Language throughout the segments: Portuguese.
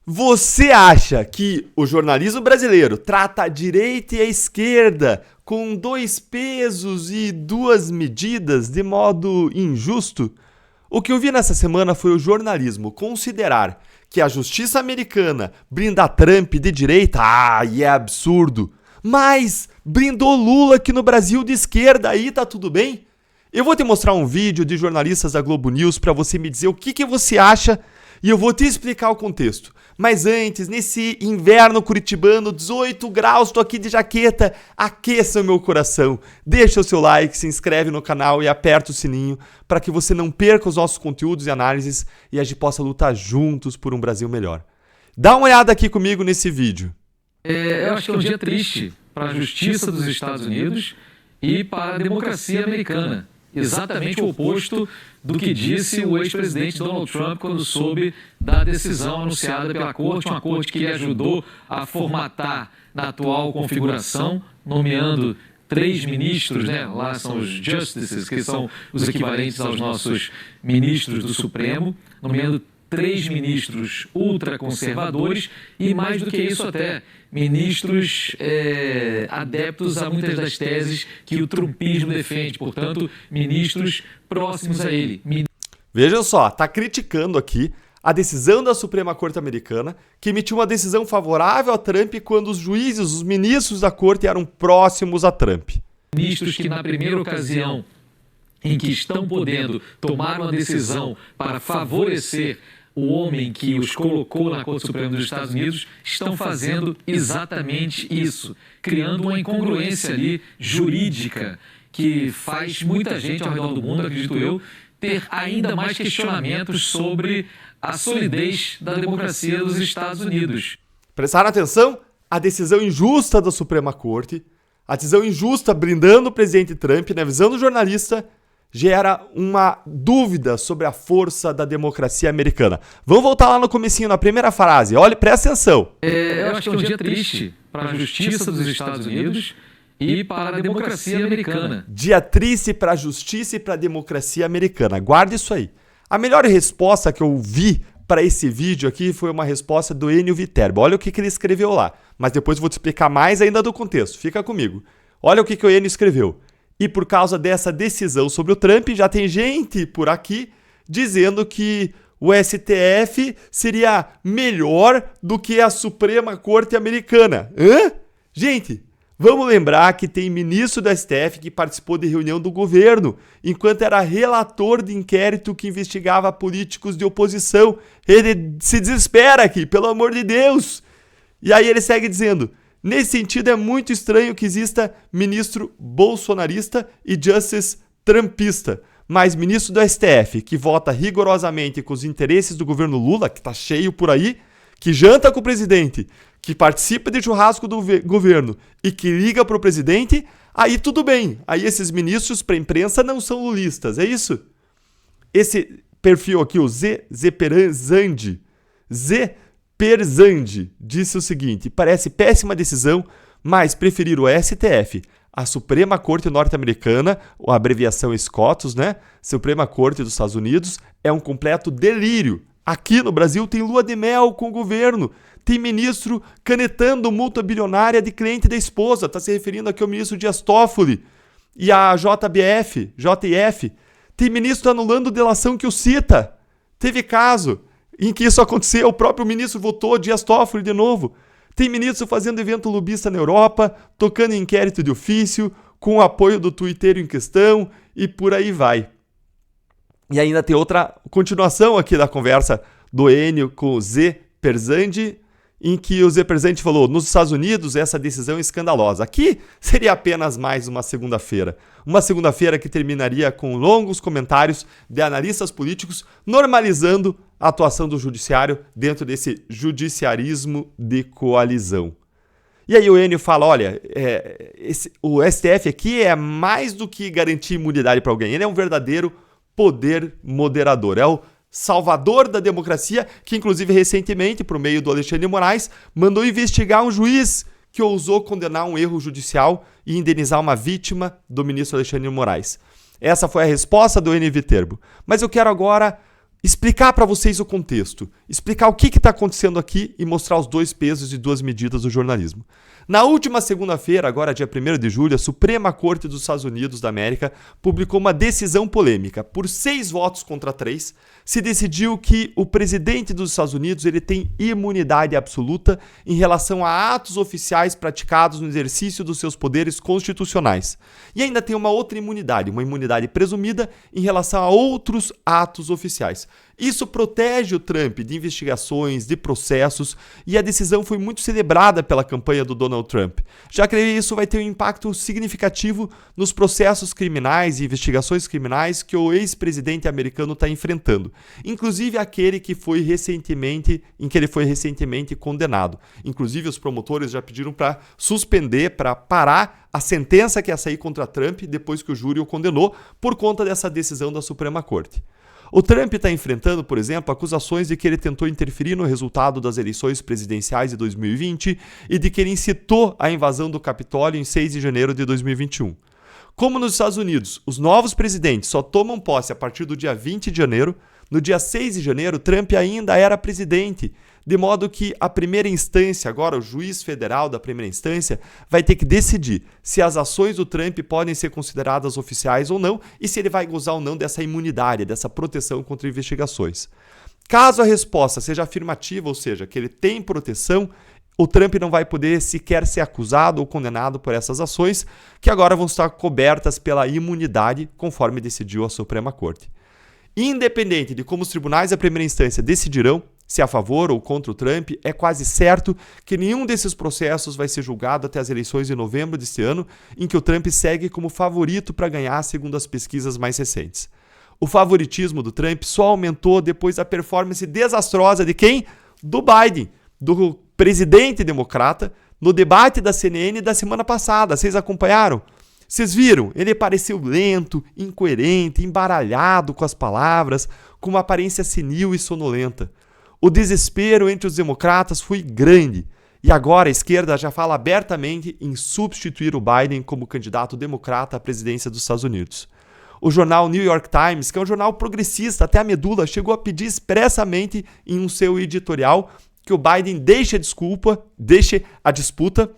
Você acha que o jornalismo brasileiro trata a direita e a esquerda com dois pesos e duas medidas de modo injusto? O que eu vi nessa semana foi o jornalismo considerar que a justiça americana brinda Trump de direita, e é absurdo, mas brindou Lula aqui no Brasil de esquerda, aí tá tudo bem? Eu vou te mostrar um vídeo de jornalistas da Globo News para você me dizer o que você acha e eu vou te explicar o contexto. Mas antes, nesse inverno curitibano, 18 graus, tô aqui de jaqueta, aqueça o meu coração. Deixa o seu like, se inscreve no canal e aperta o sininho para que você não perca os nossos conteúdos e análises e a gente possa lutar juntos por um Brasil melhor. Dá uma olhada aqui comigo nesse vídeo. Eu acho que é um dia triste para a justiça dos Estados Unidos e para a democracia americana. Exatamente o oposto do que disse o ex-presidente Donald Trump quando soube da decisão anunciada pela corte, uma corte que ele ajudou a formatar na atual configuração, nomeando 3 ministros, né? Lá são os justices, que são os equivalentes aos nossos ministros do Supremo, nomeando 3 ministros ultraconservadores e, mais do que isso até, ministros adeptos a muitas das teses que o trumpismo defende, portanto, ministros próximos a ele. Veja só, tá criticando aqui a decisão da Suprema Corte Americana, que emitiu uma decisão favorável a Trump quando os juízes, os ministros da corte eram próximos a Trump. Ministros que na primeira ocasião em que estão podendo tomar uma decisão para favorecer o homem que os colocou na Corte Suprema dos Estados Unidos, estão fazendo exatamente isso, criando uma incongruência ali jurídica que faz muita gente ao redor do mundo, acredito eu, ter ainda mais questionamentos sobre a solidez da democracia dos Estados Unidos. Prestaram atenção? A decisão injusta da Suprema Corte, a decisão injusta brindando o presidente Trump, na visão do jornalista, gera uma dúvida sobre a força da democracia americana. Vamos voltar lá no comecinho, na primeira frase. Olha, presta atenção. Eu acho que é um dia triste para a justiça dos Estados Unidos e para a democracia americana. Dia triste para a justiça e para a democracia americana. Guarda isso aí. A melhor resposta que eu vi para esse vídeo aqui foi uma resposta do Enio Viterbo. Olha o que ele escreveu lá. Mas depois eu vou te explicar mais ainda do contexto. Fica comigo. Olha o que o Enio escreveu. E por causa dessa decisão sobre o Trump, já tem gente por aqui dizendo que o STF seria melhor do que a Suprema Corte Americana. Hã? Gente, vamos lembrar que tem ministro do STF que participou de reunião do governo, enquanto era relator de inquérito que investigava políticos de oposição. Ele se desespera aqui, pelo amor de Deus. E aí ele segue dizendo: nesse sentido, é muito estranho que exista ministro bolsonarista e justice trumpista, mas ministro do STF, que vota rigorosamente com os interesses do governo Lula, que tá cheio por aí, que janta com o presidente, que participa de churrasco do governo e que liga pro presidente, aí tudo bem. Aí esses ministros para a imprensa não são lulistas, é isso? Esse perfil aqui, o Zeperzandi, disse o seguinte: parece péssima decisão, mas preferir o STF, a Suprema Corte Norte-Americana, a abreviação SCOTUS, né? Suprema Corte dos Estados Unidos, é um completo delírio. Aqui no Brasil tem lua de mel com o governo, tem ministro canetando multa bilionária de cliente da esposa, está se referindo aqui ao ministro Dias Toffoli e a JF, tem ministro anulando delação que o cita. Teve caso em que isso aconteceu, o próprio ministro votou Dias Toffoli de novo. Tem ministro fazendo evento lobista na Europa, tocando em inquérito de ofício, com o apoio do tuiteiro em questão e por aí vai. E ainda tem outra continuação aqui da conversa do Enio com o Zeperzandi, em que o Zeperzandi falou: nos Estados Unidos essa decisão é escandalosa. Aqui seria apenas mais uma segunda-feira. Uma segunda-feira que terminaria com longos comentários de analistas políticos normalizando a atuação do judiciário dentro desse judiciarismo de coalizão. E aí o Enio fala: olha, o STF aqui é mais do que garantir imunidade para alguém. Ele é um verdadeiro poder moderador. É o salvador da democracia, que inclusive recentemente, por meio do Alexandre de Moraes, mandou investigar um juiz que ousou condenar um erro judicial e indenizar uma vítima do ministro Alexandre de Moraes. Essa foi a resposta do Enio Viterbo. Mas eu quero agora explicar para vocês o contexto, explicar o que está acontecendo aqui e mostrar os dois pesos e duas medidas do jornalismo. Na última segunda-feira, agora dia 1º de julho, a Suprema Corte dos Estados Unidos da América publicou uma decisão polêmica. Por 6 votos contra 3, se decidiu que o presidente dos Estados Unidos ele tem imunidade absoluta em relação a atos oficiais praticados no exercício dos seus poderes constitucionais. E ainda tem uma outra imunidade, uma imunidade presumida em relação a outros atos oficiais. Isso protege o Trump de investigações, de processos, e a decisão foi muito celebrada pela campanha do Donald Trump, já que isso vai ter um impacto significativo nos processos criminais e investigações criminais que o ex-presidente americano está enfrentando, inclusive aquele que em que ele foi recentemente condenado. Inclusive os promotores já pediram para suspender, para parar a sentença que ia sair contra Trump depois que o júri o condenou por conta dessa decisão da Suprema Corte. O Trump está enfrentando, por exemplo, acusações de que ele tentou interferir no resultado das eleições presidenciais de 2020 e de que ele incitou a invasão do Capitólio em 6 de janeiro de 2021. Como nos Estados Unidos, os novos presidentes só tomam posse a partir do dia 20 de janeiro, no dia 6 de janeiro, Trump ainda era presidente, de modo que a primeira instância, agora o juiz federal da primeira instância, vai ter que decidir se as ações do Trump podem ser consideradas oficiais ou não e se ele vai gozar ou não dessa imunidade, dessa proteção contra investigações. Caso a resposta seja afirmativa, ou seja, que ele tem proteção, o Trump não vai poder sequer ser acusado ou condenado por essas ações, que agora vão estar cobertas pela imunidade, conforme decidiu a Suprema Corte. Independente de como os tribunais da primeira instância decidirão, se a favor ou contra o Trump, é quase certo que nenhum desses processos vai ser julgado até as eleições de novembro deste ano, em que o Trump segue como favorito para ganhar, segundo as pesquisas mais recentes. O favoritismo do Trump só aumentou depois da performance desastrosa de quem? Do Biden, do presidente democrata, no debate da CNN da semana passada. Vocês acompanharam? Vocês viram? Ele pareceu lento, incoerente, embaralhado com as palavras, com uma aparência senil e sonolenta. O desespero entre os democratas foi grande e agora a esquerda já fala abertamente em substituir o Biden como candidato democrata à presidência dos Estados Unidos. O jornal New York Times, que é um jornal progressista até a medula, chegou a pedir expressamente em um seu editorial que o Biden deixe a disputa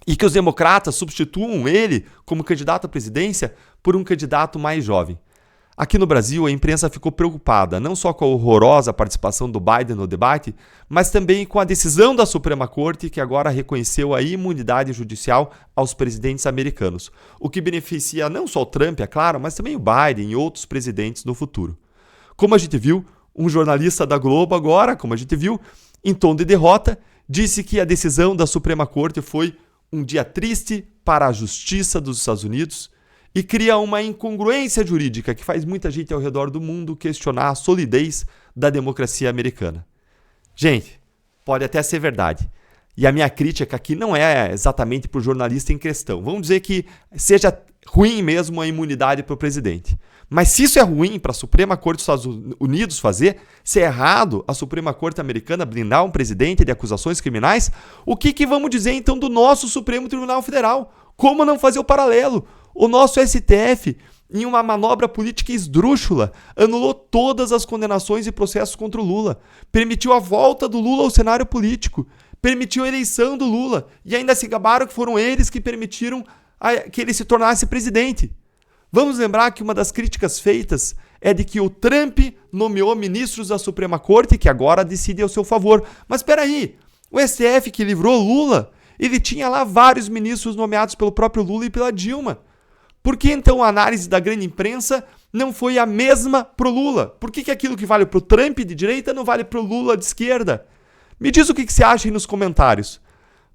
e que os democratas substituam ele como candidato à presidência por um candidato mais jovem. Aqui no Brasil, a imprensa ficou preocupada não só com a horrorosa participação do Biden no debate, mas também com a decisão da Suprema Corte, que agora reconheceu a imunidade judicial aos presidentes americanos, o que beneficia não só o Trump, é claro, mas também o Biden e outros presidentes no futuro. Como a gente viu, um jornalista da Globo agora, em tom de derrota, disse que a decisão da Suprema Corte foi um dia triste para a justiça dos Estados Unidos e cria uma incongruência jurídica que faz muita gente ao redor do mundo questionar a solidez da democracia americana. Gente, pode até ser verdade. E a minha crítica aqui não é exatamente para o jornalista em questão. Vamos dizer que seja ruim mesmo a imunidade para o presidente. Mas se isso é ruim para a Suprema Corte dos Estados Unidos fazer, se é errado a Suprema Corte americana blindar um presidente de acusações criminais, o que vamos dizer então do nosso Supremo Tribunal Federal? Como não fazer o paralelo? O nosso STF, em uma manobra política esdrúxula, anulou todas as condenações e processos contra o Lula, permitiu a volta do Lula ao cenário político, permitiu a eleição do Lula e ainda se gabaram que foram eles que permitiram que ele se tornasse presidente. Vamos lembrar que uma das críticas feitas é de que o Trump nomeou ministros da Suprema Corte que agora decidem ao seu favor. Mas espera aí, o STF que livrou Lula, ele tinha lá vários ministros nomeados pelo próprio Lula e pela Dilma. Por que então a análise da grande imprensa não foi a mesma pro Lula? Por que aquilo que vale pro Trump de direita não vale pro Lula de esquerda? Me diz o que você acha aí nos comentários.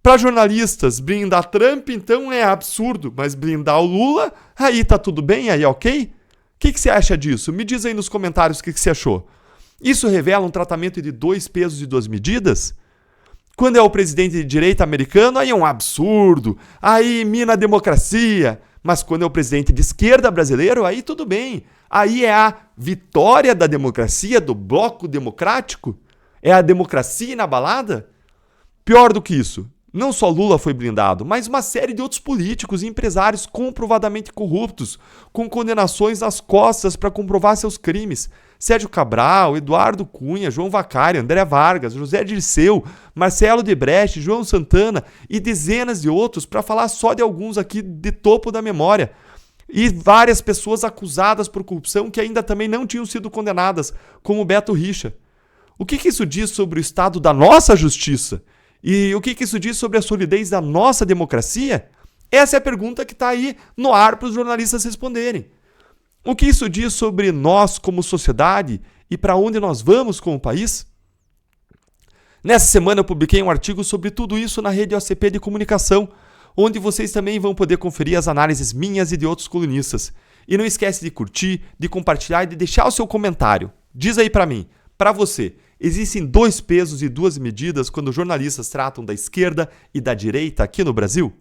Para jornalistas, blindar Trump então é absurdo, mas blindar o Lula, aí tá tudo bem, aí ok? O que você acha disso? Me diz aí nos comentários o que você achou. Isso revela um tratamento de 2 pesos e 2 medidas? Quando é o presidente de direita americano, aí é um absurdo, aí mina a democracia. Mas quando é o presidente de esquerda brasileiro, aí tudo bem. Aí é a vitória da democracia, do bloco democrático? É a democracia inabalada? Pior do que isso, não só Lula foi blindado, mas uma série de outros políticos e empresários comprovadamente corruptos, com condenações nas costas para comprovar seus crimes. Sérgio Cabral, Eduardo Cunha, João Vacari, André Vargas, José Dirceu, Marcelo Debrecht, João Santana e dezenas de outros, para falar só de alguns aqui de topo da memória. E várias pessoas acusadas por corrupção que ainda também não tinham sido condenadas, como Beto Richa. O que isso diz sobre o estado da nossa justiça? E o que isso diz sobre a solidez da nossa democracia? Essa é a pergunta que está aí no ar para os jornalistas responderem. O que isso diz sobre nós como sociedade e para onde nós vamos como país? Nessa semana eu publiquei um artigo sobre tudo isso na rede OCP de comunicação, onde vocês também vão poder conferir as análises minhas e de outros colunistas. E não esquece de curtir, de compartilhar e de deixar o seu comentário. Diz aí para mim, para você, existem 2 pesos e 2 medidas quando jornalistas tratam da esquerda e da direita aqui no Brasil?